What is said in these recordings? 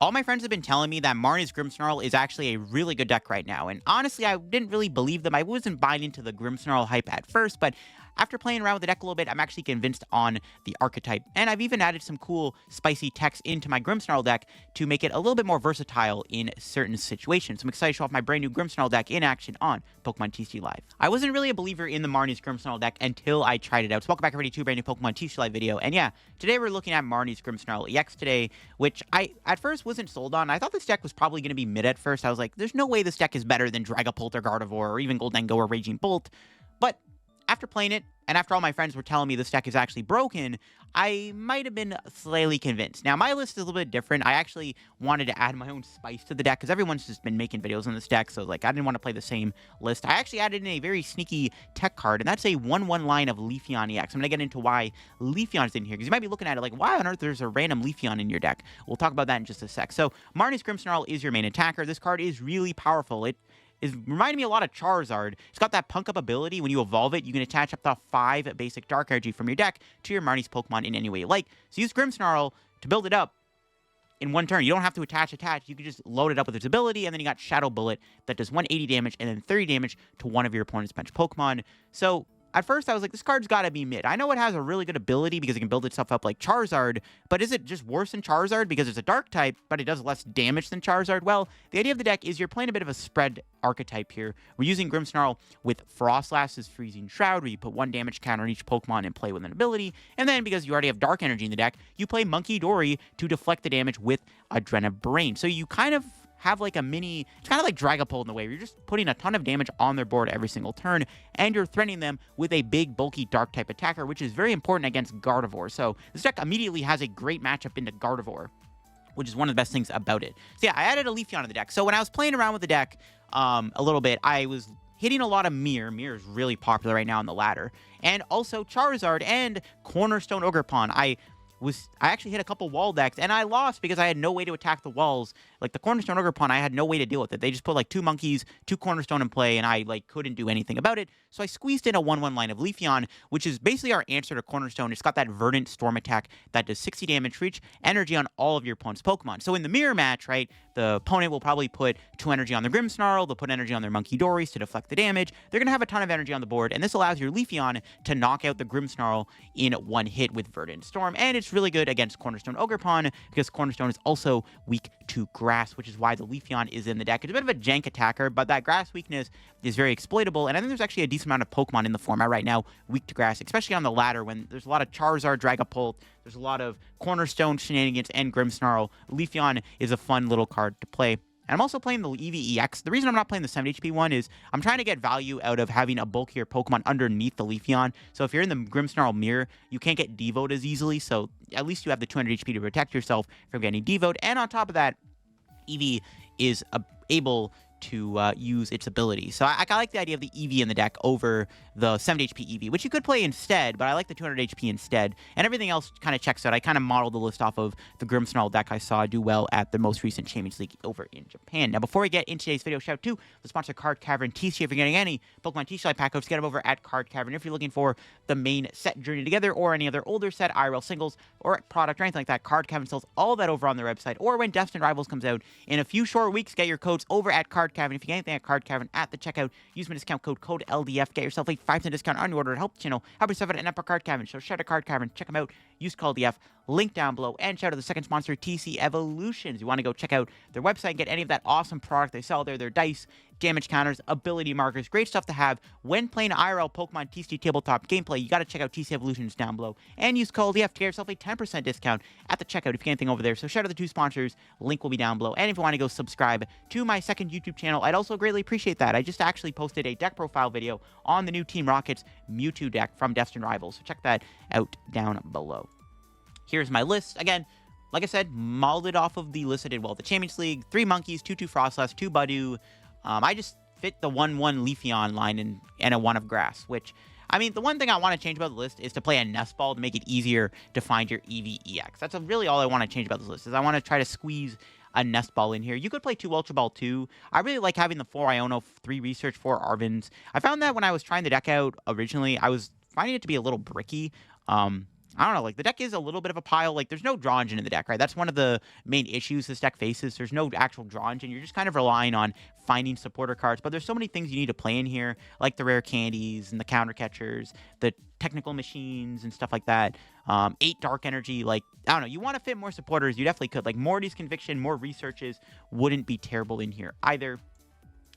All my friends have been telling me that Marnie's Grimmsnarl is actually a really good deck right now, and honestly, I didn't really believe them. I wasn't buying into the Grimmsnarl hype at first, but after playing around with the deck a little bit, I'm actually convinced on the archetype. And I've even added some cool, spicy text into my Grimmsnarl deck to make it a little bit more versatile in certain situations. I'm excited to show off my brand new Grimmsnarl deck in action on Pokemon TCG Live. I wasn't really a believer in the Marnie's Grimmsnarl deck until I tried it out. So welcome back everybody to a brand new Pokemon TCG Live video. And yeah, today we're looking at Marnie's Grimmsnarl EX today, which I at first wasn't sold on. I thought this deck was probably going to be mid at first. I was like, there's no way this deck is better than Dragapult or Gardevoir or even Goldengo or Raging Bolt. But after playing it, and after all my friends were telling me this deck is actually broken, I might have been slightly convinced. Now, my list is a little bit different. I actually wanted to add my own spice to the deck, because everyone's just been making videos on this deck, so like I didn't want to play the same list. I actually added in a very sneaky tech card, and that's a 1/1 line of Leafeon EX. I'm going to get into why Leafeon's in here, because you might be looking at it like, why on earth there's a random Leafeon in your deck? We'll talk about that in just a sec. So, Marnie's Grimmsnarl is your main attacker. This card is really powerful. It is reminding me a lot of Charizard. It's got that punk up ability. When you evolve it, you can attach up to 5 basic dark energy from your deck to your Marnie's Pokemon in any way you like. So use Grimmsnarl to build it up in one turn. You don't have to attach. You can just load it up with its ability, and then you got Shadow Bullet that does 180 damage and then 30 damage to one of your opponent's bench Pokemon. So at first, I was like, this card's got to be mid. I know it has a really good ability because it can build itself up like Charizard, but is it just worse than Charizard because it's a dark type, but it does less damage than Charizard? Well, the idea of the deck is you're playing a bit of a spread archetype here. We're using Grimmsnarl with Froslass's Freezing Shroud, where you put 1 damage counter on each Pokemon and play with an ability. And then, because you already have dark energy in the deck, you play Munkidori to deflect the damage with Adrena Brain. So you kind of have like a mini, it's kind of like Dragapult in the way where you're just putting a ton of damage on their board every single turn, and you're threatening them with a big, bulky, dark type attacker, which is very important against Gardevoir. So this deck immediately has a great matchup into Gardevoir, which is one of the best things about it. So yeah, I added a Leafeon to the deck. So when I was playing around with the deck a little bit, I was hitting a lot of Mirror. Mirror is really popular right now on the ladder. And also Charizard and Cornerstone Ogerpon. I actually hit a couple wall decks, and I lost because I had no way to attack the walls. Like the Cornerstone Ogerpon, I had no way to deal with it. They just put like 2 monkeys, 2 Cornerstone in play, and I like couldn't do anything about it. So I squeezed in a 1/1 line of Leafeon, which is basically our answer to Cornerstone. It's got that Verdant Storm attack that does 60 damage for each energy on all of your opponent's Pokemon. So in the mirror match, right, the opponent will probably put 2 energy on their Grimmsnarl, they'll put energy on their Munkidoris to deflect the damage. They're going to have a ton of energy on the board, and this allows your Leafeon to knock out the Grimmsnarl in 1 hit with Verdant Storm, and it's really good against Cornerstone Ogerpon, because Cornerstone is also weak to grass, which is why the Leafeon is in the deck. It's a bit of a jank attacker, but that grass weakness is very exploitable, and I think there's actually a decent amount of Pokemon in the format right now weak to grass, especially on the ladder when there's a lot of Charizard, Dragapult, there's a lot of Cornerstone shenanigans and Grimmsnarl. Leafeon is a fun little card to play. And I'm also playing the Eevee EX. The reason I'm not playing the 70 HP one is I'm trying to get value out of having a bulkier Pokemon underneath the Leafeon. So if you're in the Grimmsnarl mirror, you can't get devoted as easily. So at least you have the 200 HP to protect yourself from getting devoted. And on top of that, Eevee is able to use its ability. So I like the idea of the Eevee in the deck over the 70 HP Eevee, which you could play instead, but I like the 200 HP instead. And everything else kind of checks out. I kind of modeled the list off of the Grimmsnarl deck I saw do well at the most recent Champions League over in Japan. Now, before we get into today's video, shout out to the sponsor Card Cavern TCG. If you're getting any Pokemon TCG pack codes, get them over at Card Cavern. If you're looking for the main set Journey Together or any other older set, IRL singles, or product or anything like that, Card Cavern sells all that over on their website. Or when Destined Rivals comes out in a few short weeks, get your codes over at Card Cavern. If you get anything at Card Cavern at the checkout, use my discount code LDF. Get yourself a 5% discount on your order. Help the channel, help yourself out, and up Card Cavern. So shout out to Card Cavern, check them out. Use code LDF, link down below, and shout out to the second sponsor, TC Evolutions. You want to go check out their website and get any of that awesome product they sell there. Their dice, damage counters, ability markers, great stuff to have when playing IRL Pokemon TCG tabletop gameplay. You got to check out TC Evolutions down below and use code LDF to get yourself a 10% discount at the checkout if you get anything over there. So shout out to the 2 sponsors. Link will be down below. And if you want to go subscribe to my second YouTube channel, I'd also greatly appreciate that. I just actually posted a deck profile video on the new Team Rocket's Mewtwo deck from Destined Rivals. So check that out down below. Here's my list. Again, like I said, molded off of the list I did well. The Champions League, 3 monkeys, 2 Froslass, 2 Budew. I just fit the 1/1 Leafeon line and a 1 of grass, which, I mean, the one thing I want to change about the list is to play a Nest Ball to make it easier to find your Eevee EX. That's really all I want to change about this list, is I want to try to squeeze a Nest Ball in here. You could play 2 Ultra Ball too. I really like having the 4 Iono, 3 Research, 4 Arvens. I found that when I was trying the deck out originally, I was finding it to be a little bricky. I don't know, like, the deck is a little bit of a pile. Like, there's no draw engine in the deck, right? That's one of the main issues this deck faces. There's no actual draw engine. You're just kind of relying on finding supporter cards. But there's so many things you need to play in here, like the rare candies and the counter catchers, the technical machines and stuff like that. 8 dark energy. Like, I don't know. You want to fit more supporters. You definitely could. Like, Morty's Conviction, more researches wouldn't be terrible in here either.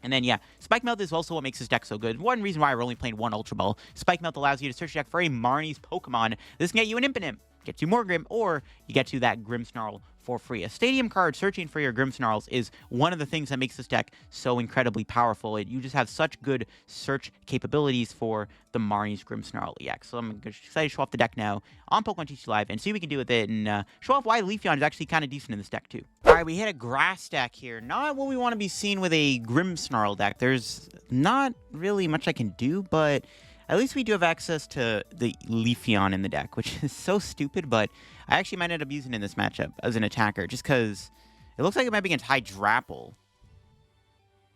And then, yeah, Spikemuth is also what makes this deck so good. One reason why we're only playing one Ultra Ball. Spikemuth allows you to search your deck for a Marnie's Pokemon. This can get you an Impidimp, gets you Morgrem, or you get you that Grimmsnarl for free. A stadium card searching for your Grimmsnarls is one of the things that makes this deck so incredibly powerful. You just have such good search capabilities for the Marnie's Grimmsnarl EX. So I'm excited to show off the deck now on Pokemon TCG Live and see what we can do with it and show off why Leafeon is actually kind of decent in this deck too. All right, we hit a grass deck here. Not what we want to be seeing with a Grimmsnarl deck. There's not really much I can do, but at least we do have access to the Leafeon in the deck, which is so stupid, but I actually might end up using it in this matchup as an attacker, just because it looks like it might be against Hydrapple.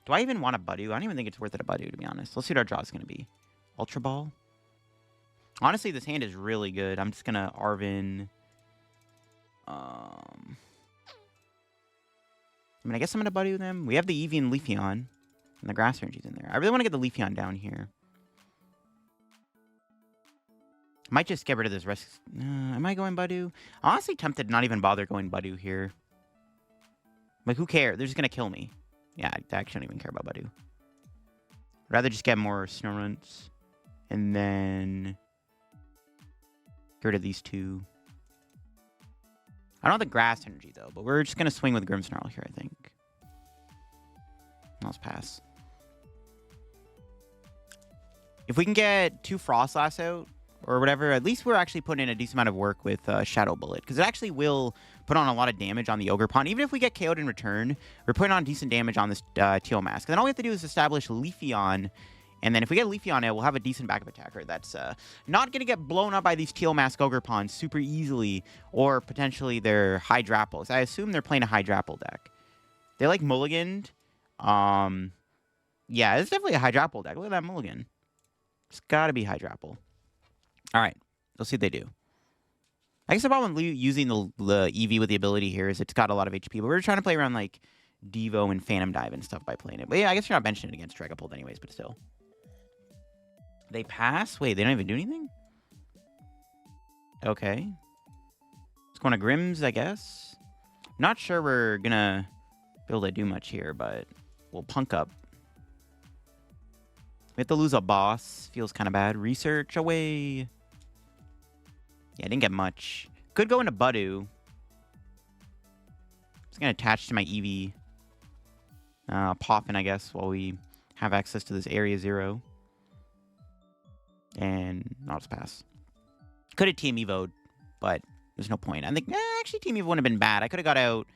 Do I even want a Budew? I don't even think it's worth it a Budew, to be honest. Let's see what our draw is going to be. Ultra Ball? Honestly, this hand is really good. I'm just going to Arven. I mean, I guess I'm going to Budew them. We have the Eevee and Leafeon, and the Grass Energy's in there. I really want to get the Leafeon down here. Might just get rid of this risk. Am I going Budew? I'm honestly tempted to not even bother going Budew here. Like, who cares? They're just going to kill me. Yeah, I actually don't even care about Budew. I'd rather just get more Snorunts. And then get rid of these two. I don't have the Grass Energy, though. But we're just going to swing with Grimmsnarl here, I think. Let's pass. If we can get 2 Froslass out, or whatever, at least we're actually putting in a decent amount of work with Shadow Bullet, because it actually will put on a lot of damage on the Ogerpon. Even if we get KO'd in return, we're putting on decent damage on this Teal Mask. And then all we have to do is establish Leafeon, and then if we get Leafeon out, we'll have a decent backup attacker that's not going to get blown up by these Teal Mask Ogerpons super easily, or potentially their Hydrapples. I assume they're playing a Hydrapple deck. They like mulliganed. Yeah, it's definitely a Hydrapple deck. Look at that mulligan. It's got to be Hydrapple. All right, let's see what they do. I guess the problem with using the Eevee with the ability here is it's got a lot of HP, but we're trying to play around like Devo and Phantom Dive and stuff by playing it. But yeah, I guess you're not benching it against Dragapult anyways, but still. They pass? Wait, they don't even do anything? Okay. Let's go on to Grims, I guess. Not sure we're going to be able to do much here, but we'll punk up. We have to lose a boss. Feels kind of bad. Research away. Yeah, I didn't get much. Could go into Budew. It's going to attach to my Eevee. Poffin, I guess, while we have access to this Area 0. And I'll just pass. Could have Team Evo'd, but there's no point. I think, actually, Team Evo wouldn't have been bad. I could have got out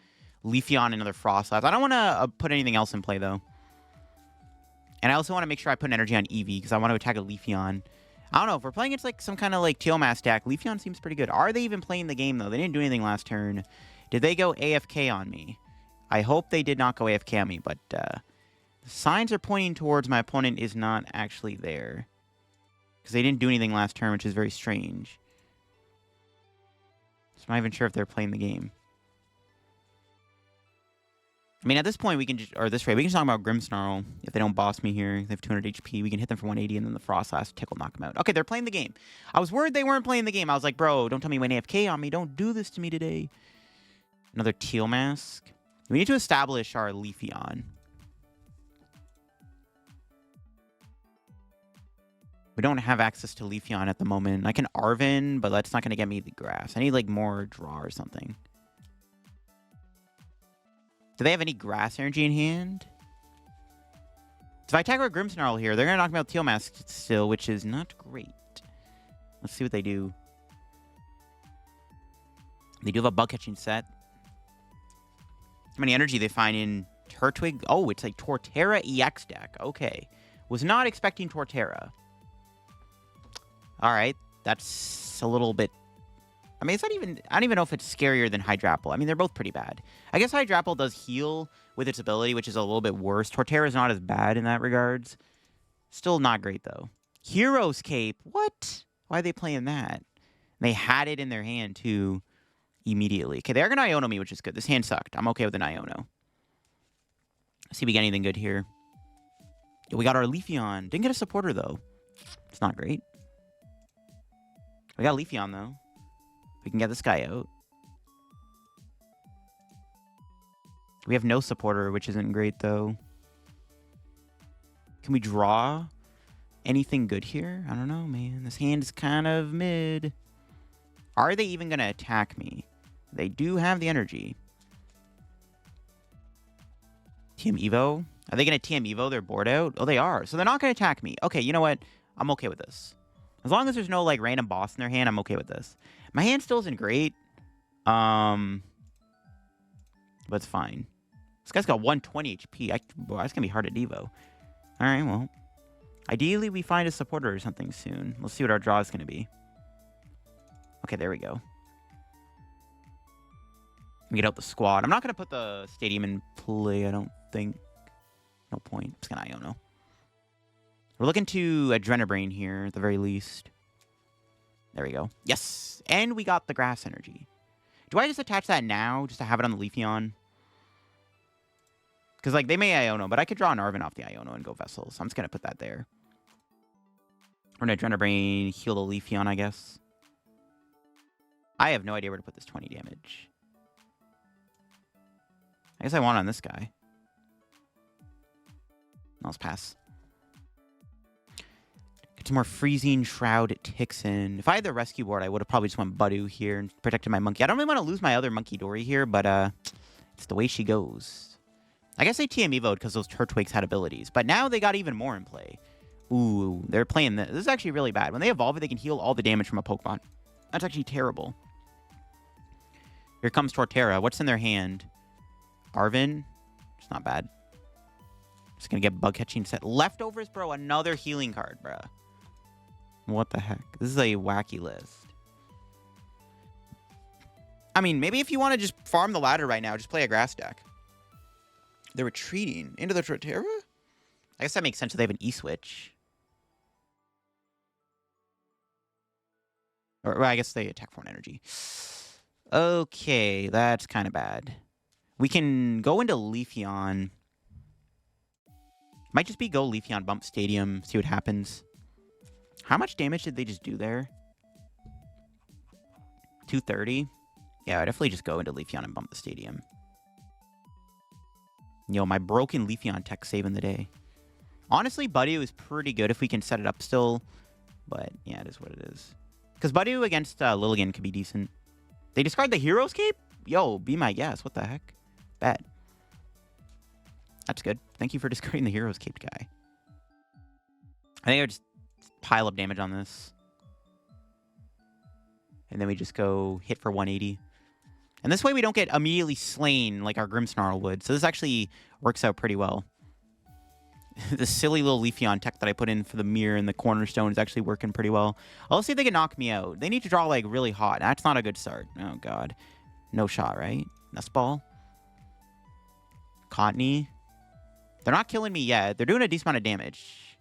Leafeon and another Froslass. I don't want to put anything else in play, though. And I also want to make sure I put an energy on Eevee, because I want to attack a Leafeon. I don't know, if we're playing against like some kind of like Teal Mask deck, Leafeon seems pretty good. Are they even playing the game, though? They didn't do anything last turn. Did they go AFK on me? I hope they did not go AFK on me, but the signs are pointing towards my opponent is not actually there. Because they didn't do anything last turn, which is very strange. So I'm not even sure if they're playing the game. I mean, at this point, we can just, or this rate, we can just talk about Grimmsnarl. If they don't boss me here, they have 200 HP. We can hit them for 180, and then the Froslass Tickle knock them out. Okay, they're playing the game. I was worried they weren't playing the game. I was like, bro, don't tell me you went AFK on me. Don't do this to me today. Another Teal Mask. We need to establish our Leafeon. We don't have access to Leafeon at the moment. I can Arven, but that's not going to get me the grass. I need, like, more draw or something. Do they have any grass energy in hand? So if I attack our Grimmsnarl here, they're going to knock me out Teal Mask still, which is not great. Let's see what they do. They do have a bug catching set. How many energy they find in Turtwig? Oh, it's a Torterra EX deck. Okay. Was not expecting Torterra. All right. That's a little bit... I mean, it's not even... I don't even know if it's scarier than Hydrapple. I mean, they're both pretty bad. I guess Hydrapple does heal with its ability, which is a little bit worse. Torterra is not as bad in that regards. Still not great, though. Hero's Cape? What? Why are they playing that? They had it in their hand, too, immediately. Okay, they're going to Iono me, which is good. This hand sucked. I'm okay with an Iono. Let's see if we get anything good here. Yo, we got our Leafeon. Didn't get a supporter, though. It's not great. We got Leafeon, though. We can get this guy out. We have no supporter, which isn't great, though. Can we draw anything good here? I don't know, man. This hand is kind of mid. Are they even going to attack me? They do have the energy. TM Evo? Are they going to TM Evo their board out? Oh, they are. So they're not going to attack me. Okay, you know what? I'm okay with this. As long as there's no, like, random boss in their hand, I'm okay with this. My hand still isn't great. But it's fine. This guy's got 120 HP. Boy, that's going to be hard to Devo. Alright, well. Ideally, we find a supporter or something soon. Let's see what our draw is going to be. Okay, there we go. We get out the squad. I'm not going to put the stadium in play, I don't think. No point. I'm just going to Iono. We're looking to Adrenabrain here, at the very least. There we go. Yes! And we got the grass energy. Do I just attach that now, just to have it on the Leafeon? Because, like, they may Iono, but I could draw an Arven off the Iono and go Vessel, so I'm just going to put that there. We're going to Adrenabrain, heal the Leafeon, I guess. I have no idea where to put this 20 damage. I guess I want it on this guy. Let's pass. Get some more Freezing Shroud Tixin. If I had the rescue board, I would have probably just went Budew here and protected my monkey. I don't really want to lose my other Munkidori here, but it's the way she goes. I guess they TM Evo'd because those Turtwigs had abilities, but now they got even more in play. Ooh, they're playing this. This is actually really bad. When they evolve it, they can heal all the damage from a Pokemon. That's actually terrible. Here comes Torterra. What's in their hand? Arven. It's not bad. Just gonna get bug catching set. Leftovers, bro. Another healing card, bro. What the heck? This is a wacky list. I mean, maybe if you want to just farm the ladder right now, just play a grass deck. They're retreating into the Torterra? I guess that makes sense if they have an E-switch. Or well, I guess they attack for an energy. Okay, that's kind of bad. We can go into Leafeon. Might just be go Leafeon, bump Stadium, see what happens. How much damage did they just do there? 230? Yeah, I definitely just go into Leafeon and bump the Stadium. Yo, my broken Leafeon tech saving the day. Honestly, Budew is pretty good if we can set it up still. But, yeah, it is what it is. Because Budew against Lilligant could be decent. They discard the Hero's Cape? Yo, be my guess. What the heck? Bad. That's good. Thank you for discarding the Hero's Cape guy. I think I would just pile up damage on this. And then we just go hit for 180. And this way we don't get immediately slain like our Grimmsnarl would. So this actually works out pretty well. The silly little Leafeon tech that I put in for the mirror and the cornerstone is actually working pretty well. Let's see if they can knock me out. They need to draw like really hot. That's not a good start. Oh, God. No shot, right? Nest Ball. Cottonee. They're not killing me yet. They're doing a decent amount of damage.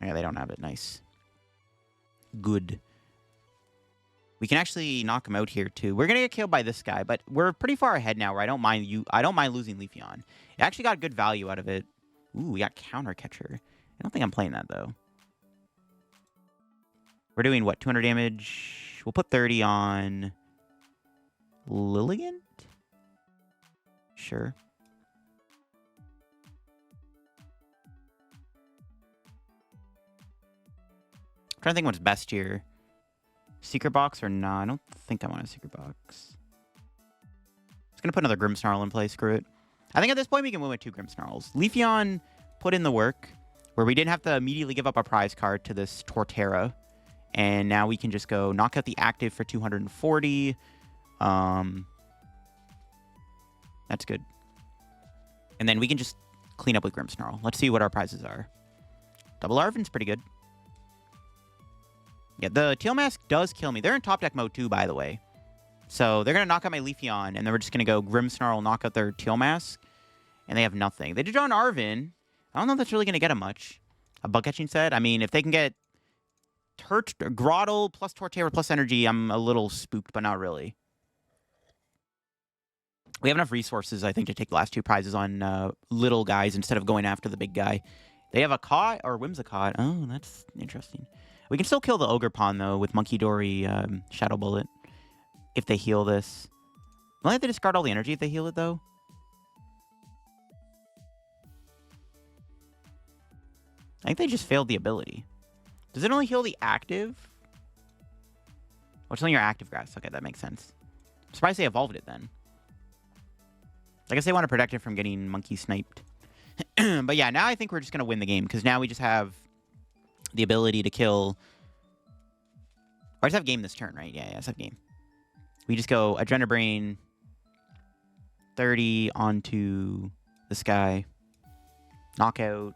Yeah, they don't have it. Nice. Good. We can actually knock him out here, too. We're going to get killed by this guy, but we're pretty far ahead now where I don't mind losing Leafeon. It actually got good value out of it. Ooh, we got Counter Catcher. I don't think I'm playing that, though. We're doing, what, 200 damage? We'll put 30 on Lilligant? Sure. I'm trying to think what's best here. Secret Box or not? I don't think I want a Secret Box. Just gonna put another Grimmsnarl in play. Screw it. I think at this point we can win with 2 Grimmsnarls. Leafeon put in the work where we didn't have to immediately give up a prize card to this Torterra. And now we can just go knock out the active for 240. That's good. And then we can just clean up with Grimmsnarl. Let's see what our prizes are. Double Arven's pretty good. Yeah, the Teal Mask does kill me. They're in top deck mode too, by the way. So they're going to knock out my Leafeon, and then we're just going to go Grimmsnarl, knock out their Teal Mask, and they have nothing. They did draw an Arven. I don't know if that's really going to get them much. A bug catching set? I mean, if they can get Groddle plus Torterra plus Energy, I'm a little spooked, but not really. We have enough resources, I think, to take the last 2 prizes on little guys instead of going after the big guy. They have a Caught or Whimsicott. Oh, that's interesting. We can still kill the Ogerpon, though, with Munkidori Shadow Bullet if they heal this. Will they have to discard all the energy if they heal it, though? I think they just failed the ability. Does it only heal the active? Oh, it's only your active grass. Okay, that makes sense. I'm surprised they evolved it, then. I guess they want to protect it from getting monkey sniped. But yeah, now I think we're just going to win the game, because now we just have the ability to kill... Or just have game this turn, right? Yeah, let's have game. We just go Adrenabrain, 30 onto this guy, knockout.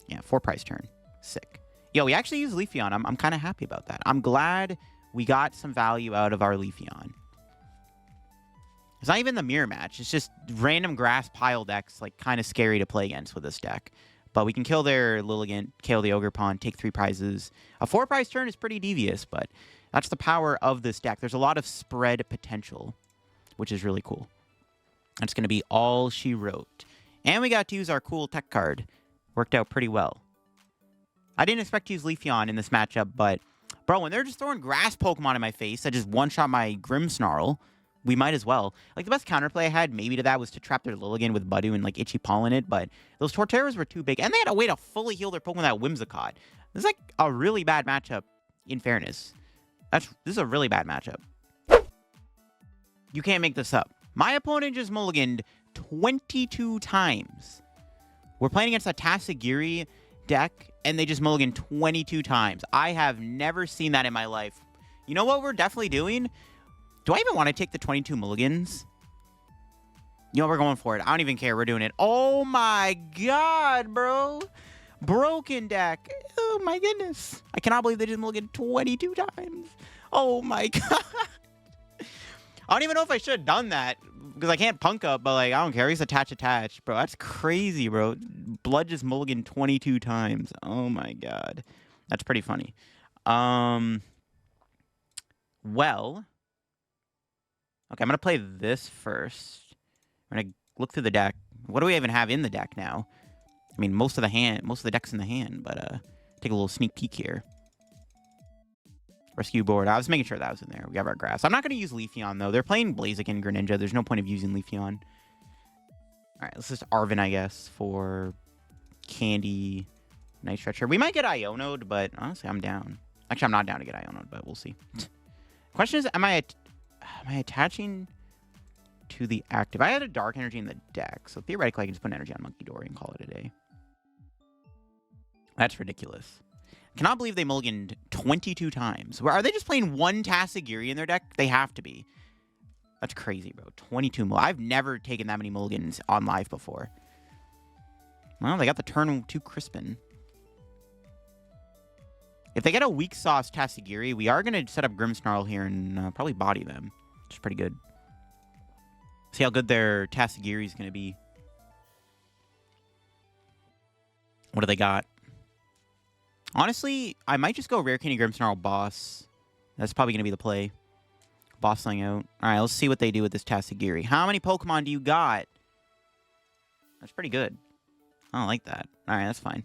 Yeah, 4 prize turn. Sick. Yo, we actually use Leafeon. I'm kind of happy about that. I'm glad we got some value out of our Leafeon. It's not even the mirror match. It's just random grass pile decks, like, kind of scary to play against with this deck. But we can kill their Lilligant, kill the Ogerpon, take 3 prizes. A 4 prize turn is pretty devious, but that's the power of this deck. There's a lot of spread potential, which is really cool. That's going to be all she wrote. And we got to use our cool tech card. Worked out pretty well. I didn't expect to use Leafeon in this matchup, but, bro, when they're just throwing grass Pokemon in my face that just one-shot my Grimmsnarl, we might as well. Like, the best counterplay I had maybe to that was to trap their Lilligant with Budew and, like, Itchy Pollen it, but those Torterras were too big, and they had a way to fully heal their Pokemon with that Whimsicott. This is, like, a really bad matchup, in fairness. This is a really bad matchup. You can't make this up. My opponent just mulliganed 22 times. We're playing against a Tatsugiri deck, and they just mulligan 22 times. I have never seen that in my life. You know what we're definitely doing? Do I even want to take the 22 mulligans? You know, we're going for it. I don't even care. We're doing it. Oh, my God, bro. Broken deck. Oh, my goodness. I cannot believe they just mulligan 22 times. Oh, my God. I don't even know if I should have done that, because I can't punk up, but, like, I don't care. He's attach. Bro, that's crazy, bro. Blood just mulligan 22 times. Oh, my God. That's pretty funny. Well... Okay, I'm going to play this first. I'm going to look through the deck. What do we even have in the deck now? I mean, most of the deck's in the hand, but take a little sneak peek here. Rescue board. I was making sure that was in there. We have our grass. I'm not going to use Leafeon, though. They're playing Blaziken, Greninja. There's no point of using Leafeon. All right, let's just Arven, I guess, for Candy, Night Stretcher. We might get Iono'd, but honestly, I'm down. Actually, I'm not down to get Iono'd, but we'll see. Question is, am I attaching to the active? I had a Dark Energy in the deck, so theoretically I can just put energy on Munkidori and call it a day. That's ridiculous. I cannot believe they mulliganed 22 times. Are they just playing one Tatsugiri in their deck? They have to be. That's crazy, bro. 22 I've never taken that many mulligans on live before. Well, they got the turn 2 Crispin. If they get a weak sauce Tatsugiri, we are going to set up Grimmsnarl here and probably body them, which is pretty good. See how good their Tatsugiri is going to be. What do they got? Honestly, I might just go Rare Candy Grimmsnarl Boss. That's probably going to be the play. Bossling out. All right, let's see what they do with this Tatsugiri. How many Pokemon do you got? That's pretty good. I don't like that. All right, that's fine.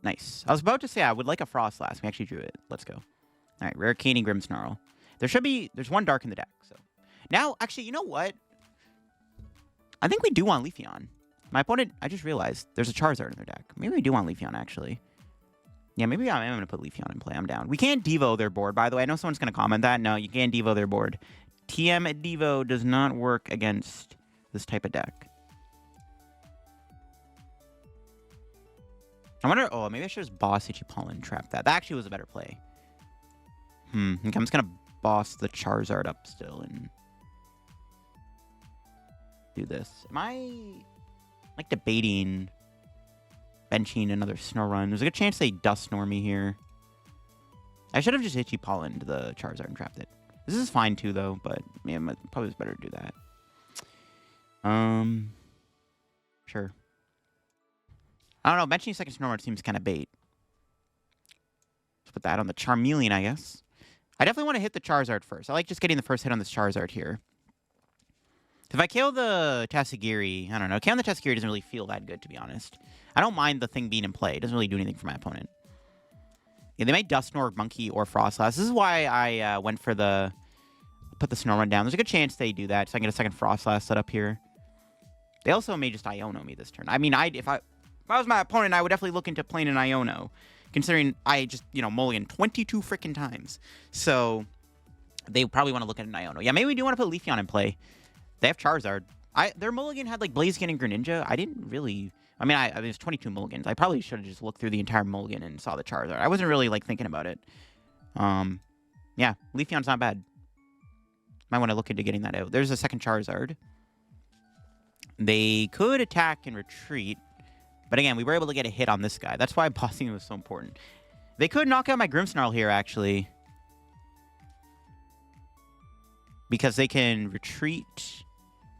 Nice. I was about to say I would like a Froslass. We actually drew it. Let's go. All right, Rare Candy Grimmsnarl. There's one Dark in the deck. So now, actually, you know what? I think we do want Leafeon. My opponent, I just realized there's a Charizard in their deck. Maybe we do want Leafeon, actually. Yeah, maybe I am going to put Leafeon in play. I'm down. We can't Devo their board, by the way. I know someone's going to comment that. No, you can't Devo their board. TM Devo does not work against this type of deck. I wonder... Oh, maybe I should just boss Itchy Pollen trap that. That actually was a better play. Okay, I'm just going to boss the Charizard up still and do this. Am I... like debating benching another Snorunt. There's a good chance they dust snore me here. I should have just Itchy Pollened the Charizard and trapped it. This is fine too, though, but man, it probably was better to do that. Sure. I don't know. Benching second Snorunt seems kind of bait. Let's put that on the Charmeleon, I guess. I definitely want to hit the Charizard first. I like just getting the first hit on this Charizard here. If I kill the Tatsugiri, I don't know. Killing the Tatsugiri doesn't really feel that good, to be honest. I don't mind the thing being in play. It doesn't really do anything for my opponent. Yeah, they might Dusknoir, Monkey, or Froslass. This is why I went for the... Put the Snorunt down. There's a good chance they do that, so I can get a second Froslass set up here. They also may just Iono me this turn. I mean, if I was my opponent, I would definitely look into playing an Iono, considering I just, mulligan 22 freaking times. So, they probably want to look at an Iono. Yeah, maybe we do want to put Leafeon in play. They have Charizard. Their mulligan had, like, Blaziken and Greninja. I didn't really... I mean, there's 22 mulligans. I probably should have just looked through the entire mulligan and saw the Charizard. I wasn't really, like, thinking about it. Yeah, Leafeon's not bad. Might want to look into getting that out. There's a second Charizard. They could attack and retreat. But again, we were able to get a hit on this guy. That's why bossing was so important. They could knock out my Grimmsnarl here, actually. Because they can retreat,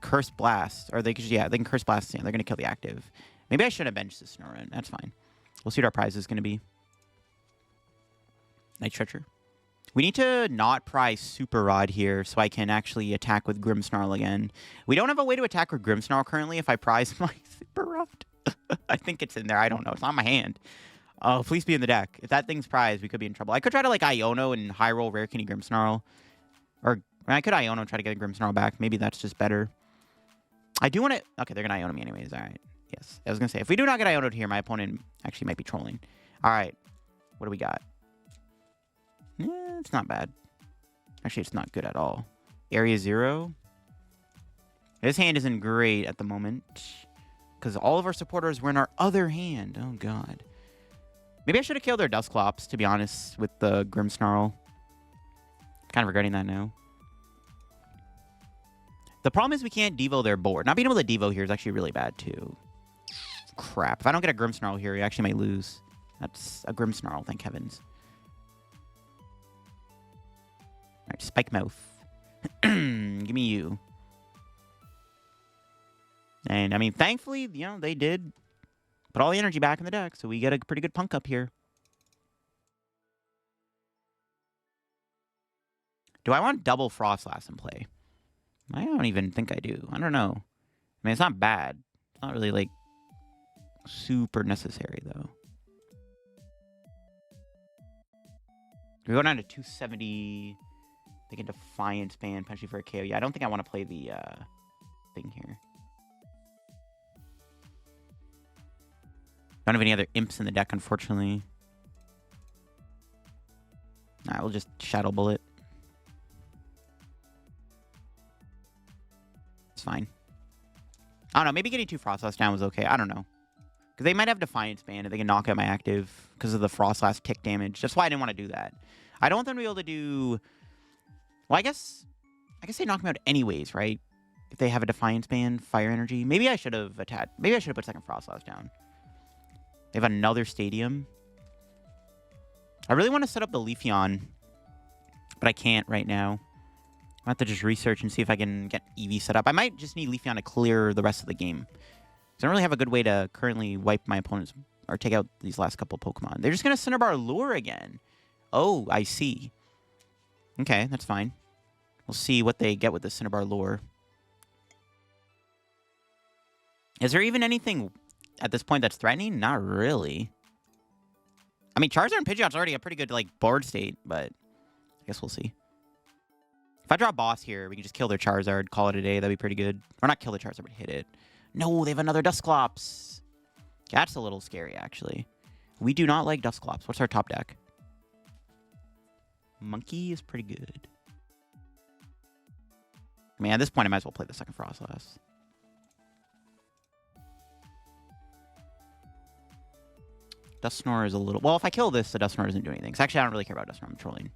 Curse Blast. Or they could, yeah, they can Curse Blast. Yeah, they're going to kill the active. Maybe I should have benched this Snorunt. That's fine. We'll see what our prize is going to be. Night Stretcher. We need to not prize Super Rod here so I can actually attack with Grimmsnarl again. We don't have a way to attack with Grimmsnarl currently if I prize my Super Rod. I think it's in there. I don't know. It's not in my hand. Oh, please be in the deck. If that thing's prized, we could be in trouble. I could try to, like, Iono and high roll Rare Candy Grimmsnarl. Or I could Iono and try to get a Grimmsnarl back. Maybe that's just better. I do want to... Okay, they're going to Iono me anyways. All right. Yes. I was going to say, if we do not get Iono'd here, my opponent actually might be trolling. All right. What do we got? Yeah, it's not bad. Actually, it's not good at all. Area 0. This hand isn't great at the moment. Because all of our supporters were in our other hand. Oh, God. Maybe I should have killed their Dusclops, to be honest, with the Grimmsnarl. Kind of regretting that now. The problem is we can't Devo their board. Not being able to Devo here is actually really bad, too. Crap. If I don't get a Grimmsnarl here, we actually might lose. That's a Grimmsnarl, thank heavens. Alright, Spikemuth. Give me you. And, I mean, thankfully, they did put all the energy back in the deck, so we get a pretty good punk up here. Do I want double Froslass in play? I don't even think I do. I don't know. I mean, it's not bad. It's not really, like, super necessary, though. We go down to 270... They can Defiance Band, Punchy for a KO. Yeah, I don't think I want to play the thing here. Don't have any other imps in the deck, unfortunately. Alright, we'll just Shadow Bullet. It's fine. I don't know, maybe getting 2 Froslass down was okay. I don't know. Because they might have Defiance Band if they can knock out my active because of the Froslass tick damage. That's why I didn't want to do that. I don't want them to be able to do... Well, I guess they knock me out anyways, right? If they have a Defiance Band, Fire Energy. Maybe I should have attacked. Maybe I should have put second Froslass down. They have another Stadium. I really want to set up the Leafeon, but I can't right now. I have to just research and see if I can get Eevee set up. I might just need Leafeon to clear the rest of the game. I don't really have a good way to currently wipe my opponents or take out these last couple Pokemon. They're just going to Cinnabar Lure again. Oh, I see. Okay, that's fine. We'll see what they get with the Cinnabar Lure. Is there even anything at this point that's threatening? Not really. I mean, Charizard and Pidgeot's already a pretty good, like, board state, but I guess we'll see. If I draw a boss here, we can just kill their Charizard, call it a day. That'd be pretty good. Or not kill the Charizard, but hit it. No, they have another Dusclops. That's a little scary, actually. We do not like Dusclops. What's our top deck? Monkey is pretty good. I mean, at this point, I might as well play the second Froslass. Dusknoir is a little... Well, if I kill this, the Dusknoir doesn't do anything. Actually, I don't really care about Dusknoir. I'm trolling.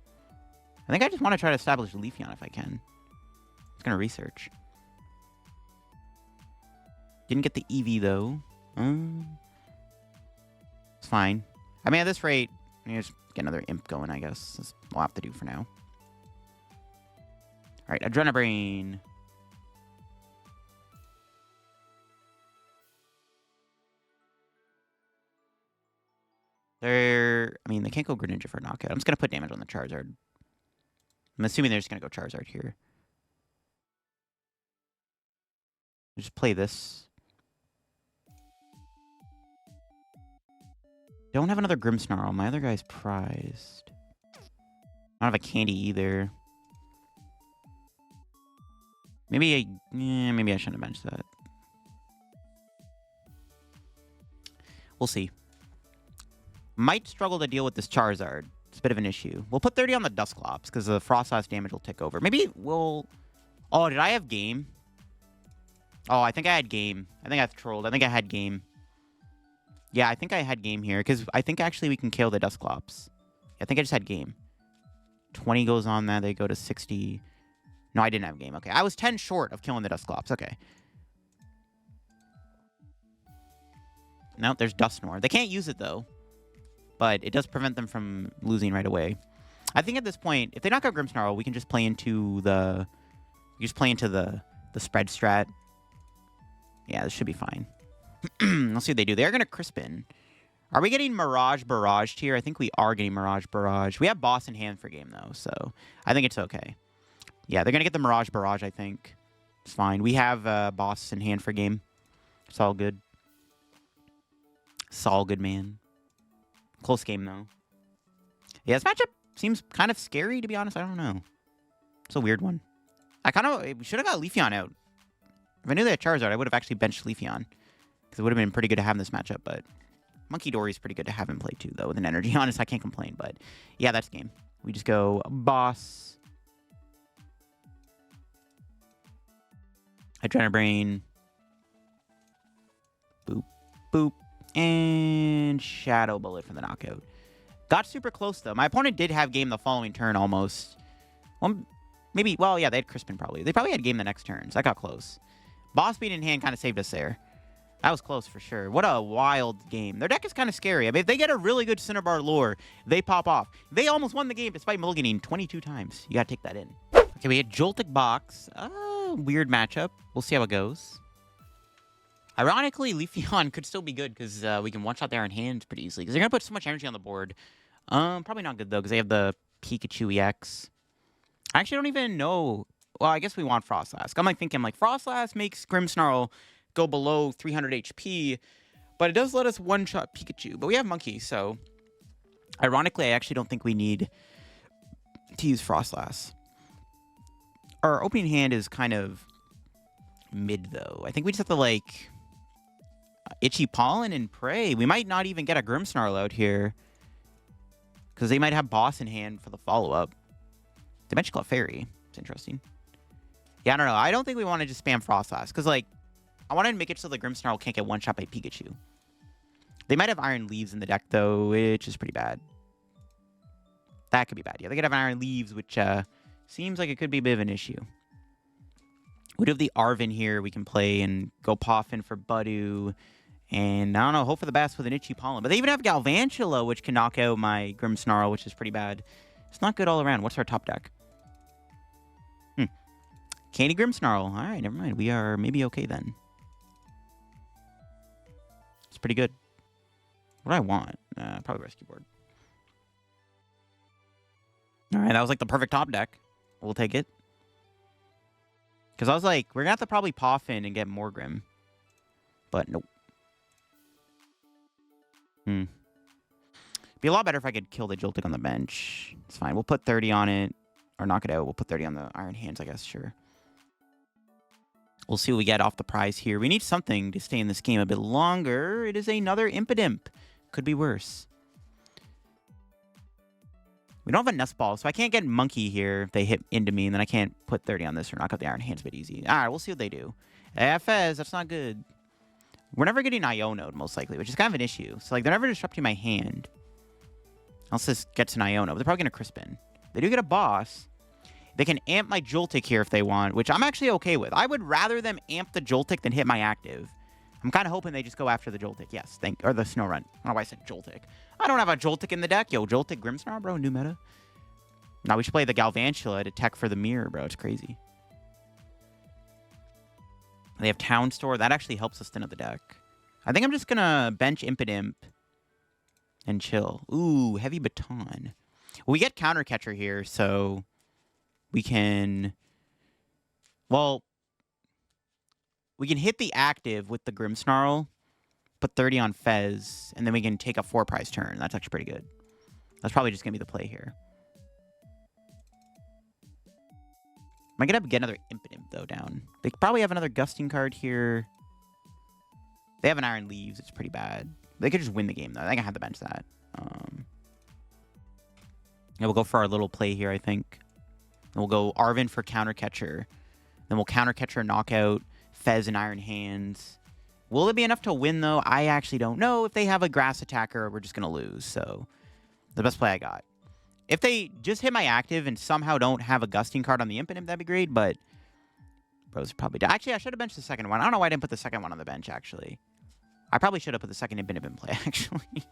I think I just want to try to establish Leafeon if I can. It's going to research. Didn't get the Eevee, though. It's fine. I mean, at this rate, just get another Imp going, I guess. That's what we'll have to do for now. Alright, Adrenabrain. I mean, they can't go Greninja for a knockout. I'm just going to put damage on the Charizard. I'm assuming they're just going to go Charizard here. Just play this. Don't have another Grimmsnarl. My other guy's prized. I don't have a candy either. Maybe maybe I shouldn't have benched that. We'll see. Might struggle to deal with this Charizard. It's a bit of an issue. We'll put 30 on the Dusclops because the Froslass damage will tick over. Maybe we'll... Oh, did I have game? Oh, I think I had game. I think I've trolled. I think I had game. Yeah, I think I had game here because I think actually we can kill the Dusclops. I think I just had game. 20 goes on that. They go to 60. No, I didn't have game. Okay, I was 10 short of killing the Dusclops. Okay. No, there's Dusknoir. They can't use it, though. But it does prevent them from losing right away. I think at this point, if they knock out Grimmsnarl, we can just play into the... the spread strat. Yeah, this should be fine. Let's see what they do. They're going to Crispin. Are we getting Mirage Barraged here? I think we are getting Mirage Barrage. We have Boss in hand for game, though, so I think it's okay. Yeah, they're going to get the Mirage Barrage, I think. It's fine. We have Boss in hand for game. It's all good. It's all good, man. Close game, though. Yeah, this matchup seems kind of scary, to be honest. I don't know. It's a weird one. We should have got Leafeon out. If I knew they had Charizard, I would have actually benched Leafeon. Because it would have been pretty good to have in this matchup, but... Munkidori is pretty good to have him play, too, though, with an energy. Honest, I can't complain, but... Yeah, that's game. We just go Boss. Adrenabrain. Boop. Boop. And Shadow Bullet for the knockout. Got super close, though. My opponent did have game the following turn, almost. Well, maybe... Well, yeah, they had Crispin, probably. They probably had game the next turn, so that got close. Boss being in hand kind of saved us there. That was close for sure. What a wild game. Their deck is kind of scary. I mean, if they get a really good Cinnabar lure, they pop off. They almost won the game despite mulliganing 22 times. You got to take that in. Okay, we had Joltik Box. Weird matchup. We'll see how it goes. Ironically, Leafeon could still be good because we can one-shot their in hand pretty easily because they're going to put so much energy on the board. Probably not good, though, because they have the Pikachu EX. I actually don't even know. Well, I guess we want Froslass. I'm thinking, Froslass makes Grimmsnarl go below 300 HP, but it does let us one-shot Pikachu. But we have Monkey, so ironically, I actually don't think we need to use Froslass. Our opening hand is kind of mid, though. I think we just have to, Itchy Pollen and Pray. We might not even get a Grimmsnarl out here, because they might have Boss in hand for the follow-up. They mentioned Clefairy. It's interesting. Yeah, I don't know. I don't think we want to just spam Froslass, because, I wanted to make it so the Grimmsnarl can't get one-shot by Pikachu. They might have Iron Leaves in the deck, though, which is pretty bad. That could be bad. Yeah, they could have Iron Leaves, which seems like it could be a bit of an issue. We do have the Arven here we can play and go Poffin for Budew. And, I don't know, hope for the best with an Itchy Pollen. But they even have Galvantula, which can knock out my Grimmsnarl, which is pretty bad. It's not good all around. What's our top deck? Candy Grimmsnarl. All right, never mind. We are maybe okay then. It's pretty good. What do I want? Probably Rescue Board. All right, that was the perfect top deck. We'll take it. Because I was we're going to have to probably Poffin and get Morgrem. But nope. Be a lot better if I could kill the Joltik on the bench. It's fine. We'll put 30 on it. Or knock it out. We'll put 30 on the Iron Hands, I guess. Sure. We'll see what we get off the prize here. We need something to stay in this game a bit longer. It is another Impidimp. Could be worse. We don't have a Nest Ball, so I can't get Monkey here if they hit into me, and then I can't put 30 on this or knock out the Iron Hands a bit easy. All right, we'll see what they do. AFS, that's not good. We're never getting Iono, most likely, which is kind of an issue. So, they're never disrupting my hand. Unless this gets an Iono, but they're probably going to Crispin. They do get a Boss. They can amp my Joltik here if they want, which I'm actually okay with. I would rather them amp the Joltik than hit my active. I'm kind of hoping they just go after the Joltik. Yes, or the Snorunt. I don't know why I said Joltik. I don't have a Joltik in the deck. Yo, Joltik Grimmsnarl, bro. New meta. Now we should play the Galvantula to tech for the mirror, bro. It's crazy. They have Town Store. That actually helps us thin out the deck. I think I'm just going to bench Impidimp and chill. Ooh, heavy baton. Well, we get counter catcher here, so we can... Well, we can hit the active with the Grimmsnarl, put 30 on Fez, and then we can take a 4-prize turn. That's actually pretty good. That's probably just going to be the play here. Am I going to get another Impidimp, though, down? They probably have another Gusting card here. They have an Iron Leaves. It's pretty bad. They could just win the game, though. I think I have to bench that. Yeah, we'll go for our little play here, I think. And we'll go Arven for counter catcher. Then we'll counter catcher, knockout, Fez, and Iron Hands. Will it be enough to win, though? I actually don't know. If they have a grass attacker, we're just going to lose. So, the best play I got. If they just hit my active and somehow don't have a Gusting card on the Impidimp, that'd be great, but... Bros probably... Actually, I should have benched the second one. I don't know why I didn't put the second one on the bench, actually. I probably should have put the second Impidimp in play, actually.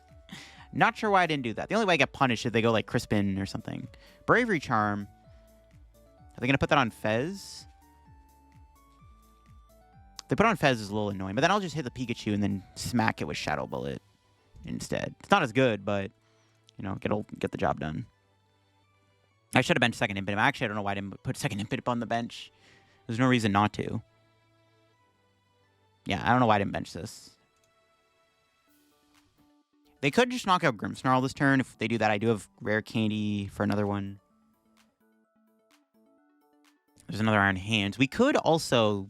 Not sure why I didn't do that. The only way I get punished is they go, like, Crispin or something. Bravery Charm. Are they going to put that on Fez? If they put it on Fez is a little annoying, but then I'll just hit the Pikachu and then smack it with Shadow Bullet instead. It's not as good, but, you know, get the job done. I should have benched second Impidimp. Actually, I don't know why I didn't put second Impidimp on the bench. There's no reason not to. Yeah, I don't know why I didn't bench this. They could just knock out Grimmsnarl this turn. If they do that, I do have Rare Candy for another one. There's another Iron Hands. We could also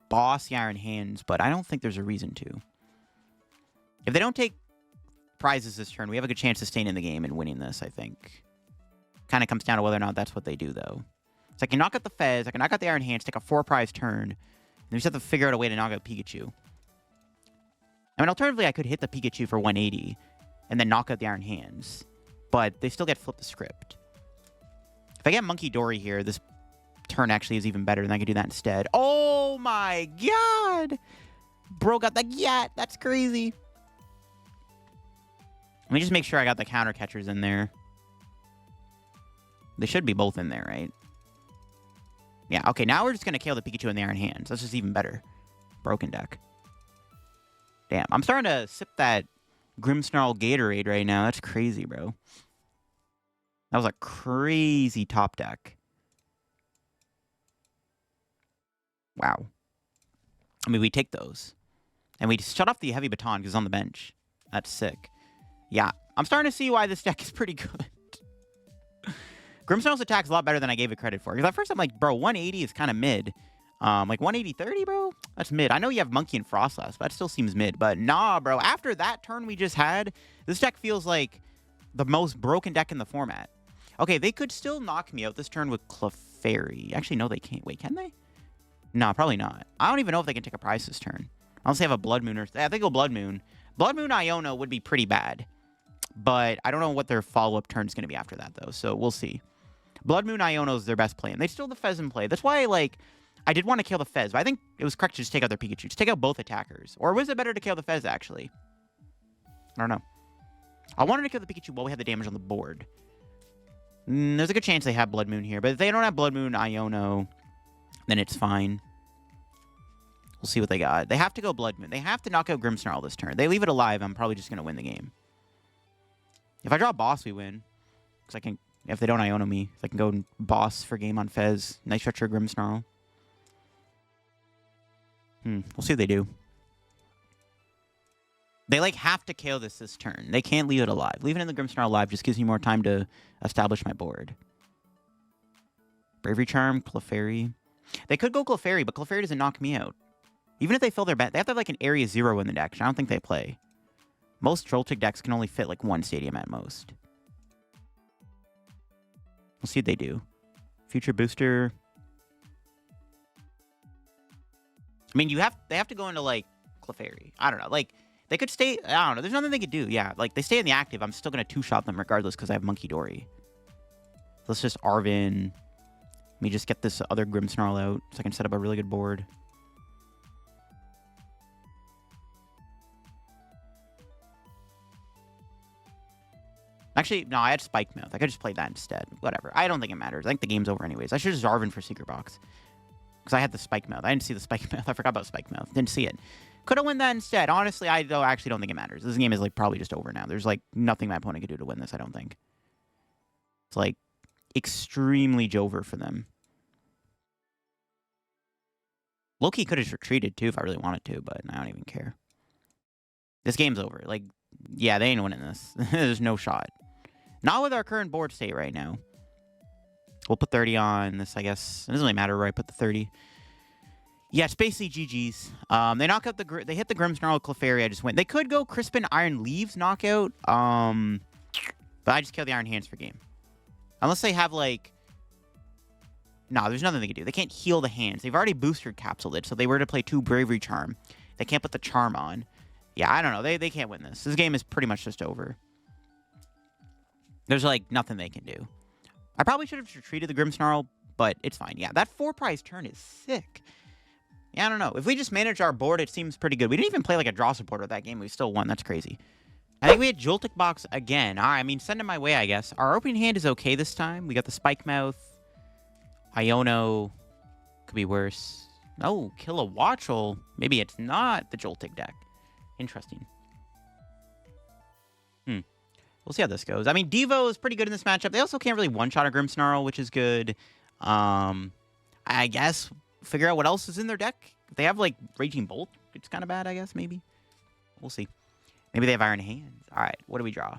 boss the Iron Hands, but I don't think there's a reason to. If they don't take prizes this turn, we have a good chance of staying in the game and winning this, I think. Kind of comes down to whether or not that's what they do, though. So I can knock out the Fez, I can knock out the Iron Hands, take a 4-prize turn, and we just have to figure out a way to knock out Pikachu. I mean, alternatively, I could hit the Pikachu for 180 and then knock out the Iron Hands, but they still get flipped the script. If I get Munkidori here, this turn actually is even better, and I could do that instead. Oh my god! Bro got the Yat! That's crazy! Let me just make sure I got the counter catchers in there. They should be both in there, right? Yeah, okay, now we're just going to KO the Pikachu in the Iron Hands. That's just even better. Broken deck. Damn, I'm starting to sip that Grimmsnarl Gatorade right now. That's crazy, bro. That was a crazy top deck. Wow. I mean, we take those. And we shut off the heavy baton because it's on the bench. That's sick. Yeah, I'm starting to see why this deck is pretty good. Grimmsnarl's attack's a lot better than I gave it credit for. Because at first I'm like, bro, 180 is kind of mid. Like 180-30, bro? That's mid. I know you have Monkey and Froslass, but that still seems mid. But nah, bro. After that turn we just had, this deck feels like the most broken deck in the format. Okay, they could still knock me out this turn with Clefairy. Actually, no, they can't. Wait, can they? No, probably not. I don't even know if they can take a prize this turn. Unless they have a Blood Moon or... I think go Blood Moon. Blood Moon Iono would be pretty bad. But I don't know what their follow-up turn is going to be after that, though. So we'll see. Blood Moon Iono is their best play. And they still have the Fez in play. That's why, like... I did want to kill the Fez, but I think it was correct to just take out their Pikachu. Just take out both attackers. Or was it better to kill the Fez, actually? I don't know. I wanted to kill the Pikachu while we had the damage on the board. There's a good chance they have Blood Moon here. But if they don't have Blood Moon Iono, then it's fine. We'll see what they got. They have to go Blood Moon. They have to knock out Grimmsnarl this turn. They leave it alive, I'm probably just going to win the game. If I draw Boss, we win. Because I can... If they don't Iono me, if I can go Boss for game on Fez. Night Stretcher Grimmsnarl. We'll see what they do. They, like, have to KO this turn. They can't leave it alive. Leaving it in the Grimmsnarl alive just gives me more time to establish my board. Bravery Charm, Clefairy. They could go Clefairy, but Clefairy doesn't knock me out. Even if they fill their bet, they have to have, like, an Area 0 in the deck, which I don't think they play. Most Trollchick decks can only fit, like, one stadium at most. We'll see what they do. Future Booster... I mean, they have to go into, like, Clefairy. I don't know. Like, they could stay... I don't know. There's nothing they could do. Yeah, like, they stay in the active. I'm still going to two-shot them regardless because I have Munkidori. Let's just Arven. Let me just get this other Grimmsnarl out so I can set up a really good board. Actually, no, I had Spikemuth. I could just play that instead. Whatever. I don't think it matters. I think the game's over anyways. I should just Arven for Secret Box. Because I had the Spikemuth. I didn't see the Spikemuth. I forgot about Spikemuth. Didn't see it. Could have won that instead. Honestly, I actually don't think it matters. This game is like probably just over now. There's like nothing my opponent could do to win this, I don't think. It's like extremely Jover for them. Loki could have retreated too if I really wanted to, but I don't even care. This game's over. Like, yeah, they ain't winning this. There's no shot. Not with our current board state right now. We'll put 30 on this, I guess. It doesn't really matter where I put the 30. Yeah, it's basically GG's. They knock out they hit the Grimmsnarl Clefairy. I just went. They could go Crispin Iron Leaves knockout. But I just kill the Iron Hands for game. Unless they have like, no, there's nothing they can do. They can't heal the hands. They've already booster capsuled it, so they were to play 2 Bravery Charm. They can't put the Charm on. Yeah, I don't know. They can't win this. This game is pretty much just over. There's like nothing they can do. I probably should have retreated the Grimmsnarl, but it's fine. Yeah, that 4-prize turn is sick. Yeah, I don't know. If we just manage our board, it seems pretty good. We didn't even play like a draw supporter that game. We still won. That's crazy. I think we had Joltik Box again. All right, I mean, send it my way, I guess. Our opening hand is okay this time. We got the Spikemuth. Iono. Could be worse. Oh, Kilowattrel. Maybe it's not the Joltik deck. Interesting. We'll see how this goes. I mean, Devo is pretty good in this matchup. They also can't really one-shot a Grimmsnarl, which is good. I guess figure out what else is in their deck. If they have, like, Raging Bolt, it's kind of bad, I guess, maybe. We'll see. Maybe they have Iron Hands. All right, what do we draw?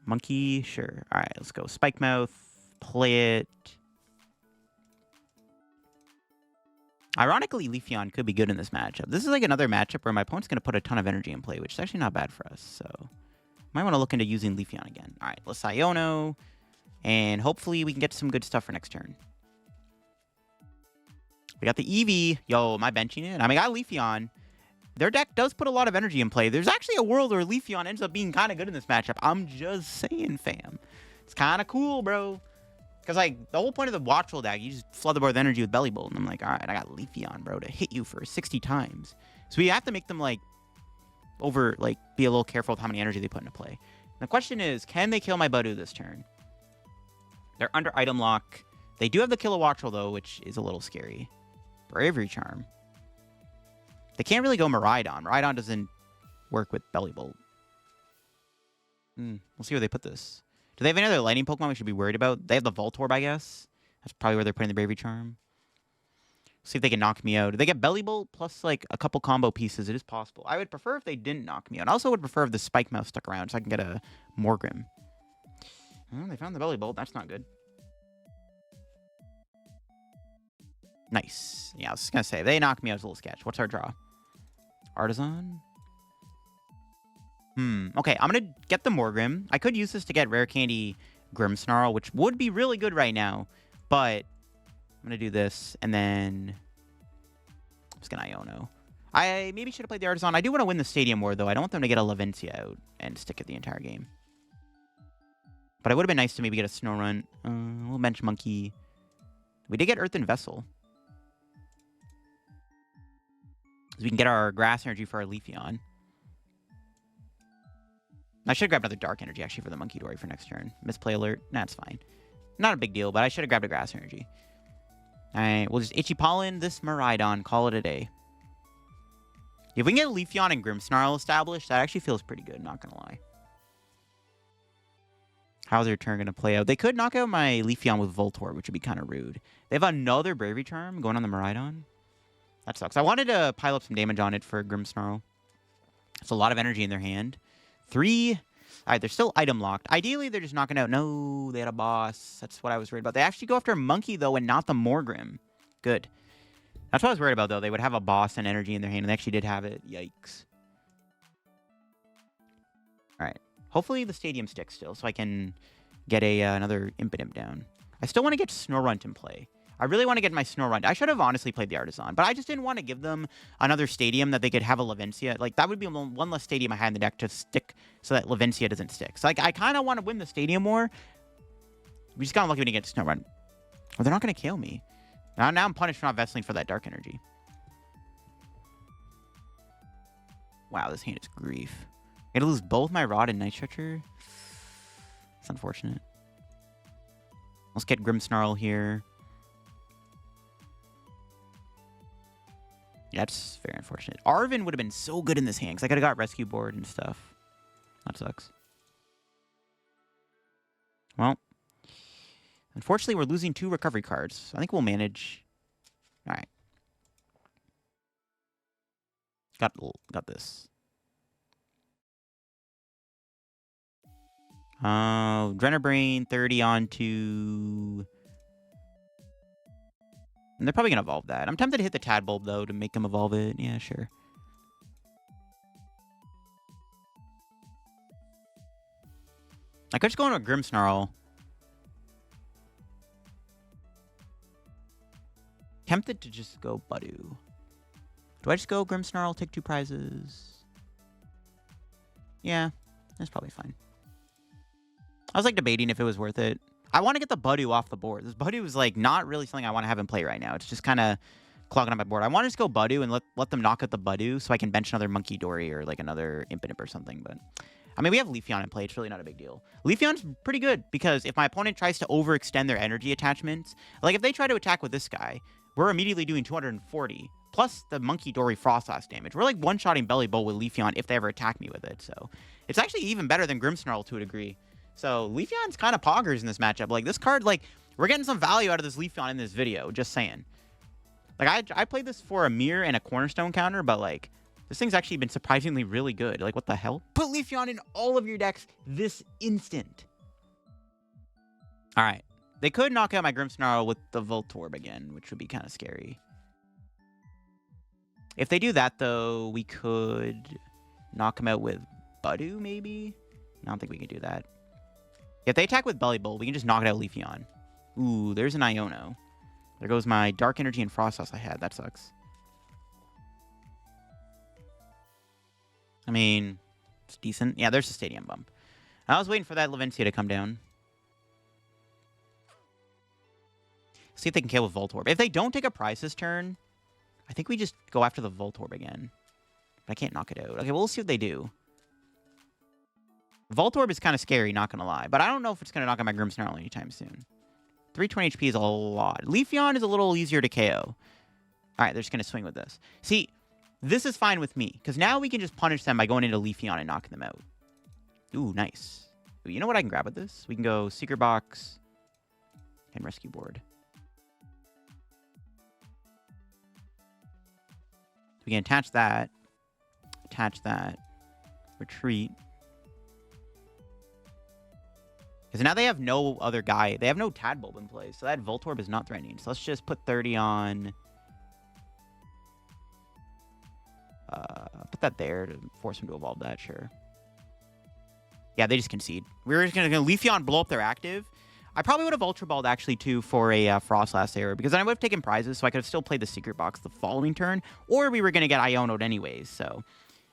Monkey, sure. All right, let's go. Spikemuth, play it. Ironically, Leafeon could be good in this matchup. This is like another matchup where my opponent's going to put a ton of energy in play, which is actually not bad for us, so might want to look into using Leafeon again. All right, let's Iono, and hopefully we can get some good stuff for next turn. We got the Eevee. Yo, am I benching it? I mean, I got Leafeon. Their deck does put a lot of energy in play. There's actually a world where Leafeon ends up being kind of good in this matchup. I'm just saying, fam. It's kind of cool, bro. Because, like, the whole point of the Watchful deck, you just flood the board with energy with Bellibolt. And I'm like, all right, I got Leafeon, bro, to hit you for 60 times. So we have to make them, like, be a little careful with how many energy they put into play. And the question is, can they kill my Budew this turn? They're under item lock. They do have the Kilowattrel, though, which is a little scary. Bravery Charm. They can't really go Miraidon. Miraidon doesn't work with Bellibolt. We'll see where they put this. Do they have any other lightning Pokemon we should be worried about? They have the Voltorb, I guess. That's probably where they're putting the Bravery Charm. See if they can knock me out. Do they get Bellibolt plus, like, a couple combo pieces? It is possible. I would prefer if they didn't knock me out. I also would prefer if the Spikemuth stuck around so I can get a Morgrem. Well, they found the Bellibolt. That's not good. Nice. Yeah, I was just going to say, if they knock me out, it's a little sketch. What's our draw? Artazon? Okay, I'm going to get the Morgrem. I could use this to get Rare Candy Grimmsnarl, which would be really good right now. But I'm going to do this, and then I'm just going to Iono. I maybe should have played the Artazon. I do want to win the Stadium War, though. I don't want them to get a Lavencia out and stick it the entire game. But it would have been nice to maybe get a Snorunt. We'll bench Monkey. We did get Earthen Vessel. So we can get our Grass Energy for our Leafeon. I should have grabbed another Dark Energy, actually, for the Munkidori for next turn. Misplay alert. That's fine. Not a big deal, but I should have grabbed a Grass Energy. Alright, we'll just Itchy Pollen this Miraidon. Call it a day. If we can get Leafeon and Grimmsnarl established, that actually feels pretty good, not gonna lie. How's their turn gonna play out? They could knock out my Leafeon with Voltorb, which would be kind of rude. They have another Bravery Charm going on the Miraidon. That sucks. I wanted to pile up some damage on it for Grimmsnarl. It's a lot of energy in their hand. 3. All right, they're still item locked. Ideally, they're just knocking out. No, they had a boss. That's what I was worried about. They actually go after Monkey, though, and not the Morgrem. Good. That's what I was worried about, though. They would have a boss and energy in their hand, and they actually did have it. Yikes. All right. Hopefully, the Stadium sticks still, so I can get another Impidimp down. I still want to get Snorunt in play. I really want to get my Snorunt. I should have honestly played the Artazon, but I just didn't want to give them another Stadium that they could have a Lavencia. Like, that would be one less Stadium I had in the deck to stick so that Lavencia doesn't stick. So, like, I kind of want to win the Stadium War. We just got lucky when you get Snorunt. Oh, they're not going to kill me. Now I'm punished for not Vessling for that Dark Energy. Wow, this hand is grief. I'm going to lose both my Rod and Night Stretcher. It's unfortunate. Let's get Grimmsnarl here. Yeah, that's very unfortunate. Arven would have been so good in this hand, because I could have got rescue board and stuff. That sucks. Well, unfortunately, we're losing 2 recovery cards. I think we'll manage. All right. Got this. Drenner Brain, 30 onto... And they're probably going to evolve that. I'm tempted to hit the Tadbulb, though, to make them evolve it. Yeah, sure. I could just go into a Grimmsnarl. Tempted to just go Budew. Do I just go Grimmsnarl, take 2 prizes? Yeah, that's probably fine. I was like debating if it was worth it. I want to get the Budew off the board. This Budew is like not really something I want to have in play right now. It's just kind of clogging up my board. I want to just go Budew and let them knock out the Budew so I can bench another Munkidori or like another Impidimp or something. But I mean, we have Leafeon in play. It's really not a big deal. Leafeon's pretty good because if my opponent tries to overextend their energy attachments, like if they try to attack with this guy, we're immediately doing 240 plus the Munkidori Froslass damage. We're like one-shotting Bellibolt with Leafeon if they ever attack me with it. So it's actually even better than Grimmsnarl to a degree. So Leafeon's kind of poggers in this matchup. Like this card, like we're getting some value out of this Leafeon in this video. Just saying. Like I played this for a mirror and a cornerstone counter, but like this thing's actually been surprisingly really good. Like what the hell? Put Leafeon in all of your decks this instant. All right. They could knock out my Grimmsnarl with the Voltorb again, which would be kind of scary. If they do that, though, we could knock him out with Budew, maybe? I don't think we can do that. If they attack with Bellibolt, we can just knock it out with Leafeon. Ooh, there's an Iono. There goes my Dark Energy and Froslass I had. That sucks. I mean, it's decent. Yeah, there's a Stadium Bump. I was waiting for that Levencia to come down. See if they can kill with Voltorb. If they don't take a prize this turn, I think we just go after the Voltorb again. But I can't knock it out. Okay, well, we'll see what they do. Voltorb is kind of scary, not going to lie. But I don't know if it's going to knock out my Grimmsnarl anytime soon. 320 HP is a lot. Leafeon is a little easier to KO. All right, they're just going to swing with this. See, this is fine with me. Because now we can just punish them by going into Leafeon and knocking them out. Ooh, nice. Ooh, you know what I can grab with this? We can go Secret Box and Rescue Board. We can attach that, retreat. Because now they have no other guy. They have no Tadbulb in play, so that Voltorb is not threatening. So let's just put 30 on. Put that there to force him to evolve that, sure. Yeah, they just concede. We were just going to Leafeon blow up their active. I probably would have Ultra Balled actually too for a Froslass error because then I would have taken prizes so I could have still played the Secret Box the following turn, or we were going to get Iono'd anyways, so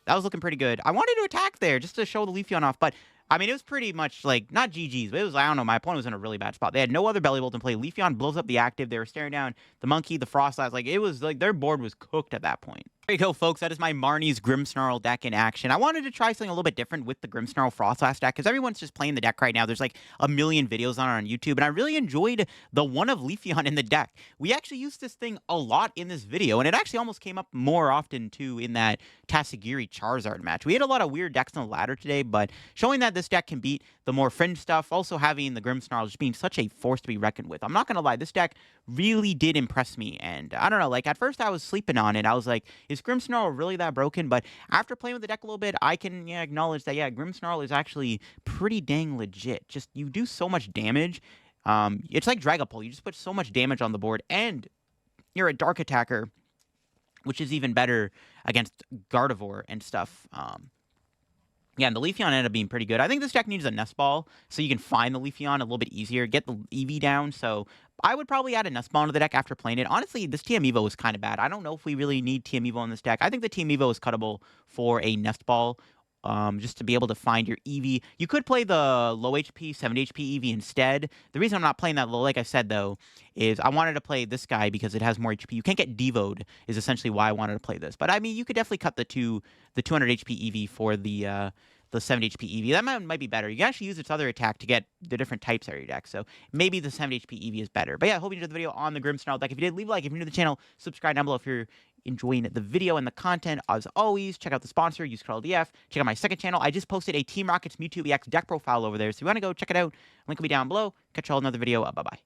that was looking pretty good. I wanted to attack there just to show the Leafeon off, but I mean, it was pretty much like, not GG's, but it was, I don't know, my opponent was in a really bad spot. They had no other Bellibolt in play. Leafeon blows up the active. They were staring down the Monkey, the Froslass. Like, it was like their board was cooked at that point. There you go, folks. That is my Marnie's Grimmsnarl deck in action. I wanted to try something a little bit different with the Grimmsnarl Froslass deck because everyone's just playing the deck right now. There's like a million videos on YouTube, and I really enjoyed the one of Leafeon in the deck. We actually used this thing a lot in this video, and it actually almost came up more often, too, in that Tatsugiri Charizard match. We had a lot of weird decks on the ladder today, but showing that this deck can beat the more fringe stuff, also having the Grimmsnarl just being such a force to be reckoned with. I'm not going to lie, this deck really did impress me, and I don't know, like, at first I was sleeping on it. I was like, is Grimmsnarl really that broken? But after playing with the deck a little bit, I can acknowledge that, Grimmsnarl is actually pretty dang legit. Just, you do so much damage. It's like Dragapult. You just put so much damage on the board, and you're a Dark Attacker, which is even better against Gardevoir and stuff. Yeah, and the Leafeon ended up being pretty good. I think this deck needs a Nest Ball, so you can find the Leafeon a little bit easier, get the Eevee down, so I would probably add a Nest Ball into the deck after playing it. Honestly, this TM Evo is kind of bad. I don't know if we really need TM Evo in this deck. I think the TM Evo is cuttable for a Nest Ball, just to be able to find your Eevee. You could play the low HP, 70 HP Eevee instead. The reason I'm not playing that low, like I said, though, is I wanted to play this guy because it has more HP. You can't get Devoed, is essentially why I wanted to play this. But, I mean, you could definitely cut the 200 HP Eevee for the 70 HP Eevee. That might be better. You can actually use its other attack to get the different types out of your deck. So maybe the 70 HP Eevee is better. But yeah, I hope you enjoyed the video on the Grimmsnarl deck. If you did, leave a like. If you're new to the channel, subscribe down below if you're enjoying the video and the content. As always, check out the sponsor, use code LDF. Check out my second channel. I just posted a Team Rocket's Mewtwo EX deck profile over there, so if you want to go check it out, link will be down below. Catch y'all in another video. Bye-bye.